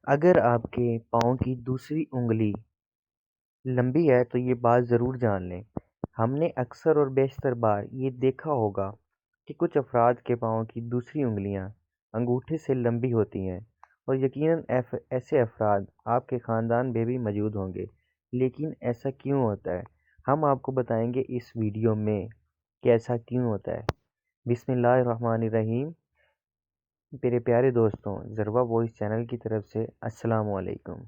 اگر آپ کے پاؤں کی دوسری انگلی لمبی ہے تو یہ بات ضرور جان لیں۔ ہم نے اکثر اور بیشتر بار یہ دیکھا ہوگا کہ کچھ افراد کے پاؤں کی دوسری انگلیاں انگوٹھے سے لمبی ہوتی ہیں، اور یقیناً ایسے افراد آپ کے خاندان میں بھی موجود ہوں گے۔ لیکن ایسا کیوں ہوتا ہے؟ ہم آپ کو بتائیں گے اس ویڈیو میں کہ ایسا کیوں ہوتا ہے۔ بسم اللہ الرحمن الرحیم۔ میرے پیارے دوستوں، ذروہ وائس چینل کی طرف سے السلام علیکم۔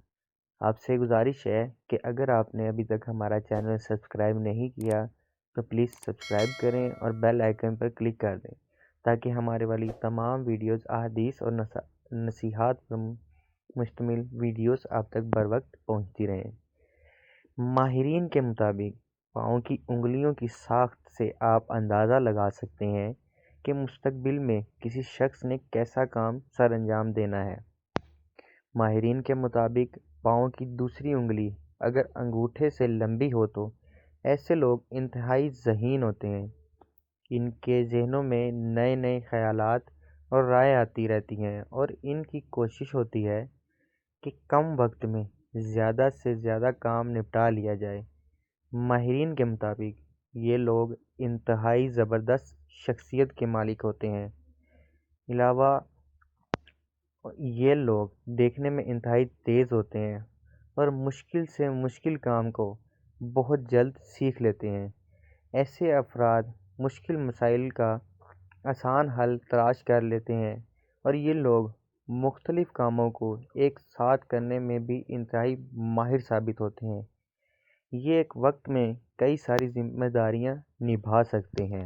آپ سے گزارش ہے کہ اگر آپ نے ابھی تک ہمارا چینل سبسکرائب نہیں کیا تو پلیز سبسکرائب کریں اور بیل آئیکن پر کلک کر دیں تاکہ ہمارے والی تمام ویڈیوز احادیث اور نصیحات پر مشتمل ویڈیوز آپ تک بر وقت پہنچتی رہیں۔ ماہرین کے مطابق پاؤں کی انگلیوں کی ساخت سے آپ اندازہ لگا سکتے ہیں کہ مستقبل میں کسی شخص نے کیسا کام سر انجام دینا ہے۔ ماہرین کے مطابق پاؤں کی دوسری انگلی اگر انگوٹھے سے لمبی ہو تو ایسے لوگ انتہائی ذہین ہوتے ہیں۔ ان کے ذہنوں میں نئے نئے خیالات اور رائے آتی رہتی ہیں، اور ان کی کوشش ہوتی ہے کہ کم وقت میں زیادہ سے زیادہ کام نپٹا لیا جائے۔ ماہرین کے مطابق یہ لوگ انتہائی زبردست شخصیت کے مالک ہوتے ہیں۔ علاوہ یہ لوگ دیکھنے میں انتہائی تیز ہوتے ہیں اور مشکل سے مشکل کام کو بہت جلد سیکھ لیتے ہیں۔ ایسے افراد مشکل مسائل کا آسان حل تلاش کر لیتے ہیں، اور یہ لوگ مختلف کاموں کو ایک ساتھ کرنے میں بھی انتہائی ماہر ثابت ہوتے ہیں۔ یہ ایک وقت میں کئی ساری ذمہ داریاں نبھا سکتے ہیں۔